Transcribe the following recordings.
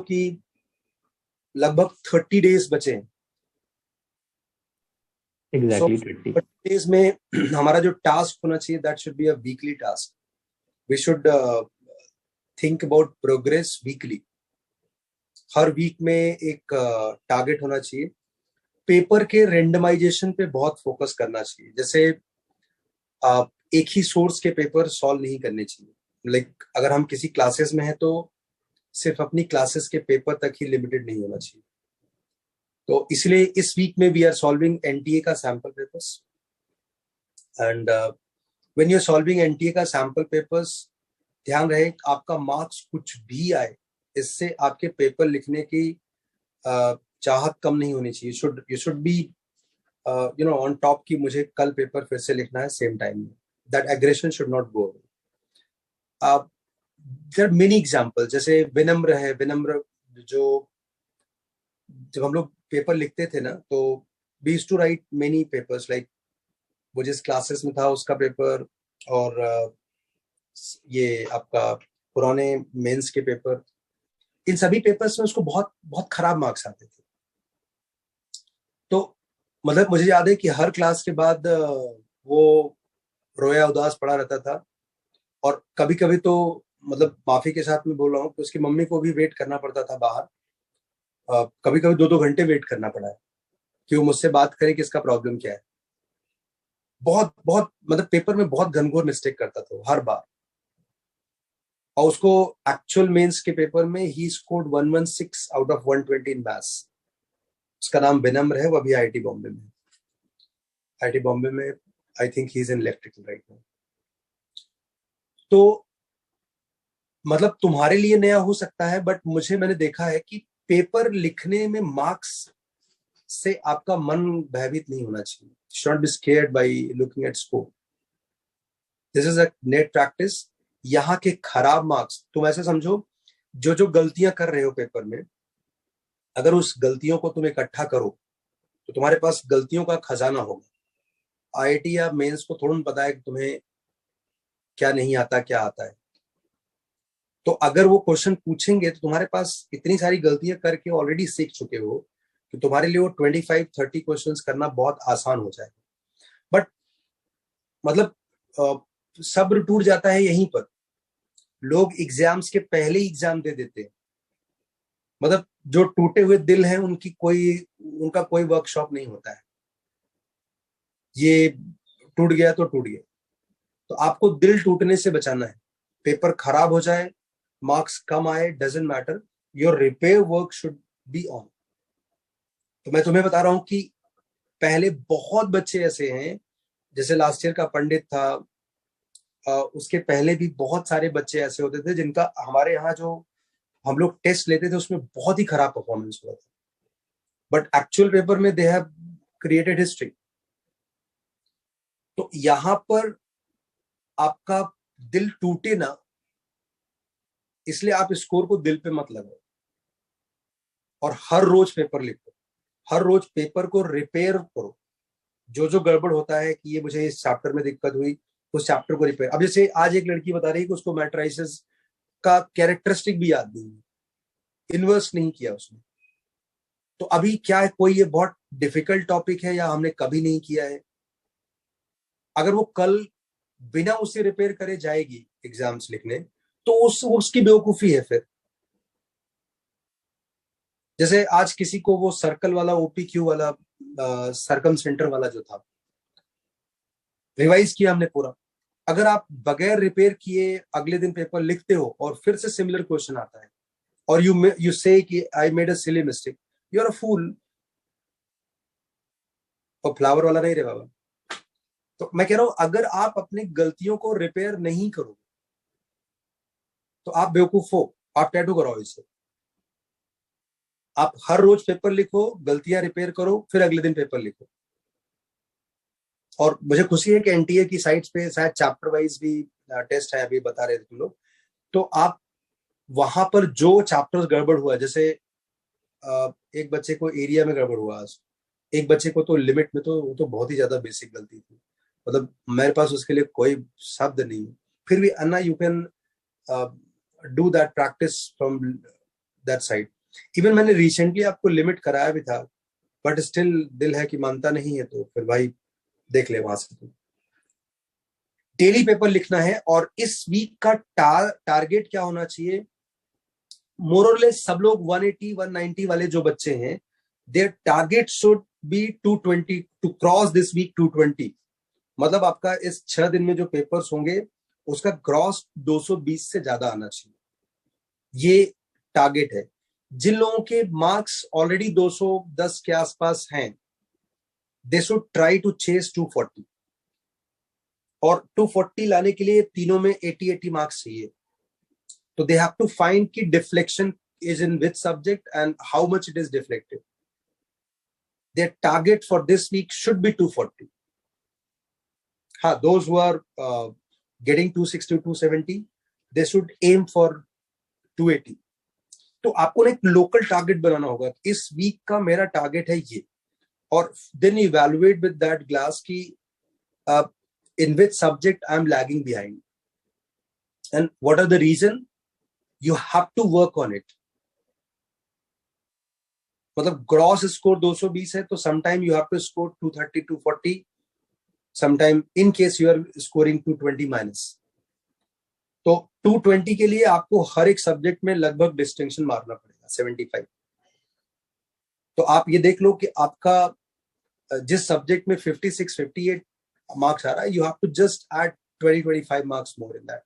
कि लगभग 30 डेज बचे हैं। एग्जैक्टली 30 डेज में हमारा जो टास्क होना चाहिए that should be a weekly task. We should think about progress weekly. हर वीक में एक टारगेट होना चाहिए। पेपर के रेंडमाइजेशन पे बहुत फोकस करना चाहिए। जैसे एक ही सोर्स के पेपर सॉल्व नहीं करने चाहिए। लाइक अगर हम किसी क्लासेस में हैं तो सिर्फ अपनी क्लासेस के पेपर तक ही लिमिटेड नहीं होना चाहिए। तो इसलिए इस वीक में वी आर सॉल्विंग एनटीए का sample papers and when you are solving NTA का सैंपल पेपर्स, ध्यान रहे आपका मार्क्स कुछ भी आए, इससे आपके पेपर लिखने की चाहत कम नहीं होनी चाहिए। You should be on top की मुझे कल पेपर फिर से लिखना है सेम टाइम में। That aggression should not go away. There many example, जैसे विनम्र है। विनम्र जो जब हम लोग पेपर लिखते थे ना तो we used to write many papers, like वो जिस क्लासेस में था उसका पेपर और ये आपका पुराने मेंस के पेपर, इन सभी पेपर्स में उसको बहुत बहुत खराब मार्क्स आते थे। तो मतलब मुझे याद है कि हर क्लास के बाद वो रोया उदास पड़ा रहता था। और कभी कभी तो मतलब माफी के साथ में बोल रहा हूँ कि उसकी मम्मी को भी वेट करना पड़ता था बाहर। कभी कभी 2-2 घंटे वेट करना पड़ा है कि वो मुझसे बात करे कि इसका प्रॉब्लम क्या है। बहुत बहुत मतलब पेपर में बहुत घनघोर मिस्टेक करता था हर बार। और उसको एक्चुअल मेंस के पेपर में he scored 116 out of 120 in maths. उसका नाम विनम्र है, वो अभी आईआईटी बॉम्बे में। आईआईटी बॉम्बे में I think he is in electrical right now. तो मतलब तुम्हारे लिए नया हो सकता है, बट मैंने देखा है कि पेपर लिखने में मार्क्स से आपका मन भयभीत नहीं होना चाहिए। should not be scared by looking at score. This is a net practice. यहाँ के खराब मार्क्स तुम ऐसे समझो, जो गलतियां कर रहे हो पेपर में, अगर उस गलतियों को तुम इकट्ठा करो तो तुम्हारे पास गलतियों का खजाना होगा। आईआईटी या मेंस को थोड़ा पता है कि तुम्हें क्या नहीं आता क्या आता है। तो अगर वो क्वेश्चन पूछेंगे तो तुम्हारे पास इतनी सारी गलतियां करके ऑलरेडी सीख चुके हो कि तुम्हारे लिए वो 25-30 क्वेश्चंस करना बहुत आसान हो जाएगा। बट मतलब सब्र टूट जाता है यहीं पर। लोग एग्जाम्स के पहले ही एग्जाम दे देते हैं। मतलब जो टूटे हुए दिल हैं उनका कोई वर्कशॉप नहीं होता है। ये टूट गया तो टूट गया। तो आपको दिल टूटने से बचाना है। पेपर खराब हो जाए, मार्क्स कम आए, doesn't matter, your repair work should be on. तो मैं तुम्हें बता रहा हूं कि पहले बहुत बच्चे ऐसे हैं, जैसे लास्ट ईयर का पंडित था, उसके पहले भी बहुत सारे बच्चे ऐसे होते थे जिनका हमारे यहाँ जो हम लोग टेस्ट लेते थे उसमें बहुत ही खराब परफॉर्मेंस हुआ था, बट एक्चुअल पेपर में दे हैव क्रिएटेड हिस्ट्री। तो यहां पर आपका दिल टूटे ना, इसलिए आप स्कोर को दिल पे मत लगाओ और हर रोज पेपर लिखो। हर रोज पेपर को रिपेयर करो। जो गड़बड़ होता है कि ये मुझे इस चैप्टर में दिक्कत हुई, उस चैप्टर को रिपेयर। अब जैसे आज एक लड़की बता रही है कि उसको मैट्राइसिस का कैरेक्टरिस्टिक भी याद नहीं है, इन्वर्स नहीं किया उसने। तो अभी क्या है, कोई ये बहुत डिफिकल्ट टॉपिक है या हमने कभी नहीं किया है, अगर वो कल बिना उसे रिपेयर करे जाएगी एग्जाम्स लिखने तो उसकी बेवकूफी है फिर। जैसे आज किसी को वो सर्कल वाला ओपीक्यू वाला सरकम सेंटर वाला जो था रिवाइज किया हमने पूरा। अगर आप बगैर रिपेयर किए अगले दिन पेपर लिखते हो और फिर से सिमिलर क्वेश्चन आता है और यू से कि I made a silly mistake, you are a fool. और फ्लावर वाला नहीं रे बाबा। तो मैं कह रहा हूं अगर आप अपनी गलतियों को रिपेयर नहीं करोगे तो आप बेवकूफ हो, आप टैटू कराओ इससे। आप हर रोज पेपर लिखो, गलतियां रिपेयर करो, फिर अगले दिन पेपर लिखो। और मुझे खुशी है कि एनटीए की साइट्स पे शायद चैप्टर वाइज भी टेस्ट है, अभी बता रहे थे तुम लोग। तो आप वहां पर जो चैप्टर्स गड़बड़ हुआ, जैसे एक बच्चे को एरिया में गड़बड़ हुआ, एक बच्चे को तो लिमिट में, तो वो तो बहुत ही ज्यादा बेसिक गलती थी, मतलब मेरे पास उसके लिए कोई शब्द नहीं। फिर भी Anna you can do that practice from that side. Even मैंने रिसेंटली आपको लिमिट कराया भी था, बट स्टिल दिल है कि मानता नहीं है, तो फिर भाई देख ले वहां से। तो डेली पेपर लिखना है, और इस वीक का टारगेट क्या होना चाहिए, मोर और लेस सब लोग 180 190 वाले जो बच्चे हैं, their target should be 220 to cross this week 220। मतलब आपका इस 6 दिन में जो पेपर्स होंगे उसका ग्रॉस 220 से ज्यादा आना चाहिए, ये टारगेट है। जिन लोगों के मार्क्स ऑलरेडी 210 के आसपास हैं, they should try to chase 240, और 240 लाने के लिए तीनों में 80 मार्क्स चाहिए। तो दे हैव टू फाइंड कि deflection is in which subject and how much it is deflected. Their target for this week should be 240. Those who are getting 260 270, they should aim for 280. तो आपको ना एक local target बनाना होगा, इस week का मेरा target है ये, और then evaluate with that glass की in which subject I am lagging behind and what are the reason. You have to work on it. मतलब ग्रॉस स्कोर 220 है, तो sometime you have to score 230 240, sometime in case you are scoring 220 minus. तो 220 के लिए आपको हर एक subject में लगभग डिस्टिंक्शन मारना पड़ेगा 75। तो आप ये देख लो कि आपका जिस सब्जेक्ट में 56 58 मार्क्स आ रहा है, you have to just add 20-25 marks more in that.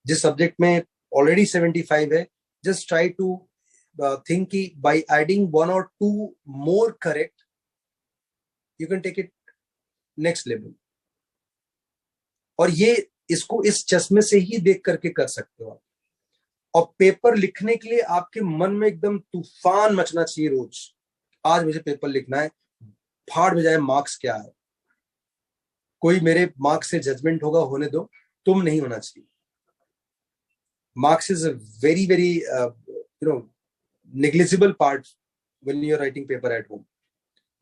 जिस सब्जेक्ट में ऑलरेडी 75 है, just try to think by adding 1 or 2 more correct, you can take it next level. और ये इसको इस चश्मे से ही देख करके कर सकते हो आप। और पेपर लिखने के लिए आपके मन में एकदम तूफान मचना चाहिए रोज, आज मुझे पेपर लिखना है, फाड़ बजाय मार्क्स क्या है, कोई मेरे मार्क्स से जजमेंट होगा, होने दो, तुम नहीं होना चाहिए। Marks is a very very negligible part when you're writing paper at home,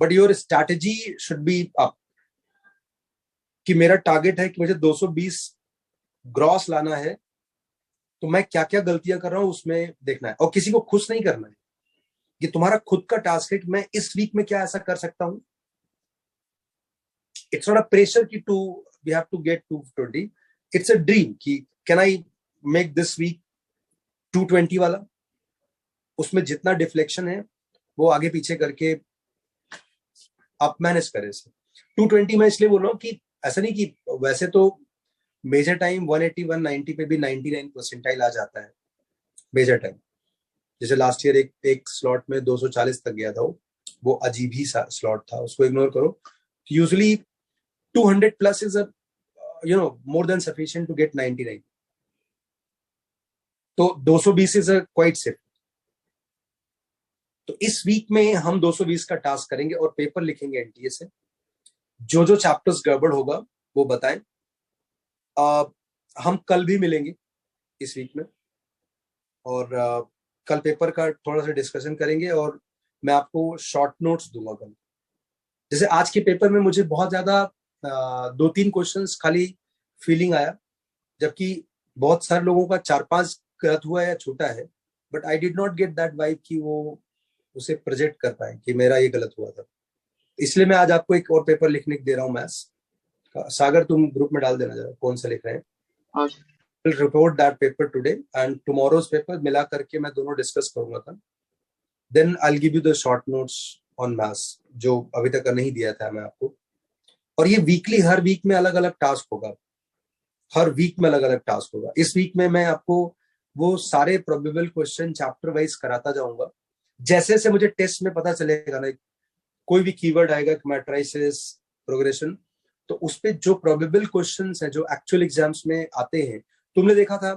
but your strategy should be up कि मेरा टारगेट है कि मुझे 220 ग्रॉस लाना है, तो मैं क्या क्या गलतियां कर रहा हूं उसमें देखना है, और किसी को खुश नहीं करना है। ये तुम्हारा खुद का टास्क है कि मैं इस वीक में क्या ऐसा कर सकता हूं। इट्स नॉट अ प्रेशर कि we have to get 220, it's a dream कि can I make this week 220 वाला। उसमें जितना डिफ्लेक्शन है वो आगे पीछे करके आप मैनेज करें। 220 में इसलिए बोल रहा हूँ कि ऐसा नहीं कि वैसे तो मेजर टाइम 180 190 पे भी 99% आ जाता है मेजर टाइम। जैसे लास्ट ईयर एक स्लॉट में 240 तक गया था, वो अजीब ही स्लॉट था, उसको इग्नोर करो। Usually 200 plus is more than sufficient to get 99। तो 220 इज अ क्वाइट सेफ। तो इस वीक में हम 220 का टास्क करेंगे और पेपर लिखेंगे एनटीए से। जो जो चैप्टर्स गड़बड़ होगा वो बताएं। हम कल भी मिलेंगे इस वीक में, और कल पेपर का थोड़ा सा डिस्कशन करेंगे, और मैं आपको शॉर्ट नोट्स दूंगा कल। जैसे आज के पेपर में मुझे बहुत ज्यादा 2-3 क्वेश्चंस खाली फीलिंग आया, जबकि बहुत सारे लोगों का 4-5 गलत हुआ है या छोटा है, but I did not get that vibe कि वो उसे प्रोजेक्ट कर पाए कि मेरा ये गलत हुआ था। इसलिए मैं आज आपको एक और पेपर लिखने दे रहा हूँ मैथ्स का। सागर तुम ग्रुप में डाल देना जरा कौन सा लिख रहे हैं। Will report that paper today and tomorrow's paper मिला करके मैं दोनों डिस्कस करूंगा था। Then I will give you the short notes on maths जो अभी तक नहीं दिया था मैं आपको। और ये वीकली, हर वीक में अलग अलग टास्क होगा, हर वीक में अलग अलग टास्क होगा। इस वीक में मैं आपको वो सारे प्रोबेबल क्वेश्चन चैप्टर वाइज कराता जाऊंगा। जैसे जैसे मुझे टेस्ट में पता चलेगा ना, कोई भी कीवर्ड आएगा, मैट्रिसेस, प्रोग्रेशन, तो उस पे जो प्रोबेबल क्वेश्चंस हैं जो एक्चुअल एग्जाम्स में आते हैं, तुमने देखा था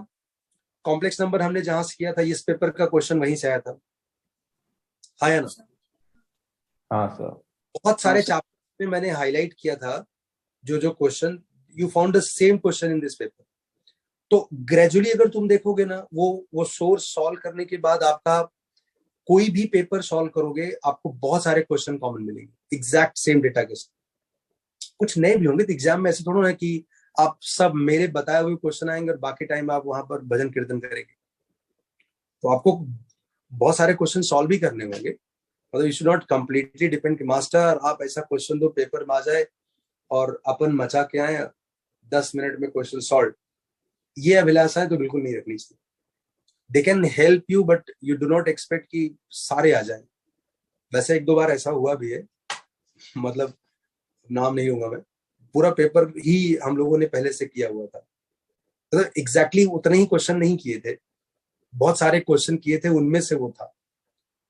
कॉम्प्लेक्स नंबर हमने जहां से किया था, इस पेपर का क्वेश्चन वहीं से आया था, हाँ या ना? हाँ सर। बहुत सारे चैप्टर में मैंने हाईलाइट किया था जो जो question, you found the same question in this paper. तो ग्रेजुअली अगर तुम देखोगे ना, वो सोर्स सॉल्व करने के बाद आपका कोई भी पेपर सॉल्व करोगे, आपको बहुत सारे क्वेश्चन कॉमन मिलेंगे एग्जैक्ट सेम डेटा के साथ। कुछ नए भी होंगे, तो एग्जाम में ऐसे थोड़ा है कि आप सब मेरे बताए हुए क्वेश्चन आएंगे और बाकी टाइम आप वहां पर भजन कीर्तन करेंगे। तो आपको बहुत सारे क्वेश्चन सॉल्व भी करने होंगे, मतलब you should not completely depend कि मास्टर आप ऐसा क्वेश्चन दो पेपर में आ जाए और अपन मचा के आए 10 मिनट में क्वेश्चन सॉल्व। ये अभिलाषा है तो बिल्कुल नहीं रखनी चाहिए। They can help you but you do not expect कि सारे आ जाए। वैसे एक दो बार ऐसा हुआ भी है, मतलब नाम नहीं लूंगा मैं, पूरा पेपर ही हम लोगों ने पहले से किया हुआ था, मतलब एग्जैक्टली उतने ही क्वेश्चन नहीं किए थे, बहुत सारे क्वेश्चन किए थे, उनमें से वो था,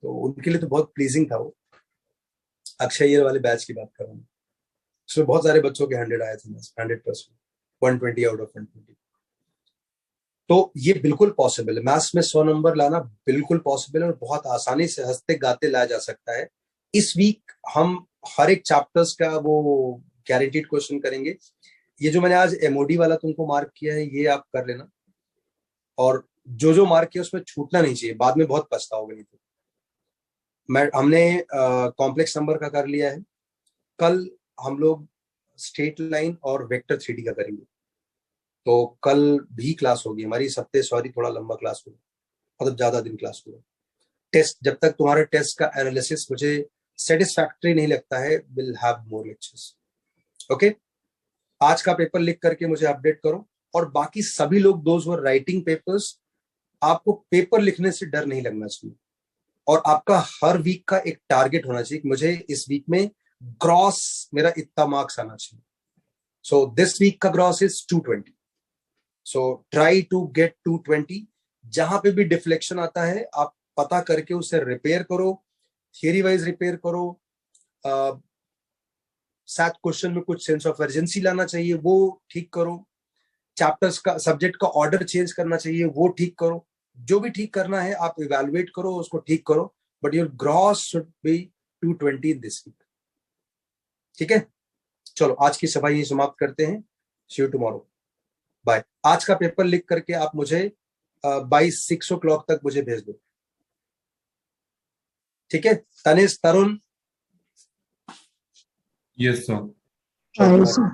तो उनके लिए तो बहुत प्लीजिंग था वो। अक्षय ईयर वाले बैच की बात कर रहा हूँ, उसमें बहुत सारे बच्चों के 100 आए थे, 100%, 120 आउट ऑफ 120। तो ये बिल्कुल पॉसिबल है, मैथ्स में 100 नंबर लाना बिल्कुल पॉसिबल है और बहुत आसानी से हंसते गाते लाया जा सकता है। इस वीक हम हर एक चैप्टर्स का वो गारंटीड क्वेश्चन करेंगे। ये जो मैंने आज एमओडी वाला तुमको मार्क किया है ये आप कर लेना, और जो जो मार्क किया उसमें छूटना नहीं चाहिए, बाद में बहुत पछताओगे नहीं तो। हमने कॉम्प्लेक्स नंबर का कर लिया है, कल हम लोग स्ट्रेट लाइन और वेक्टर 3D का करेंगे, तो कल भी क्लास होगी हमारी इस हफ्ते, सॉरी थोड़ा लंबा क्लास होगा, मतलब ज्यादा दिन क्लास होगा। टेस्ट, जब तक तुम्हारे टेस्ट का एनालिसिस मुझे सेटिस्फैक्टरी नहीं लगता है, will have more lectures. Okay, आज का पेपर लिख करके मुझे अपडेट करो, और बाकी सभी लोग दोज वर राइटिंग पेपर्स, आपको पेपर लिखने से डर नहीं लगना चाहिए, और आपका हर वीक का एक टारगेट होना चाहिए कि मुझे इस वीक में ग्रॉस मेरा इतना मार्क्स आना चाहिए। सो दिस वीक का gross is 220, so try to get 220। जहां पे भी डिफ्लेक्शन आता है आप पता करके उसे रिपेयर करो, थियरी वाइज रिपेयर करो, साथ क्वेश्चन में कुछ सेंस ऑफ अर्जेंसी लाना चाहिए वो ठीक करो, चैप्टर्स का सब्जेक्ट का ऑर्डर चेंज करना चाहिए वो ठीक करो, जो भी ठीक करना है आप इवेलुएट करो, उसको ठीक करो, but your gross should be 220 in this week. ठीक है, चलो आज की सभा यही समाप्त करते हैं, सी यू टुमारो, बाय। आज का पेपर लिख करके आप मुझे बाई 6 o'clock तक मुझे भेज दो, ठीक है? तनिष, तरुण, Yes, sir. चलो, Yes, sir.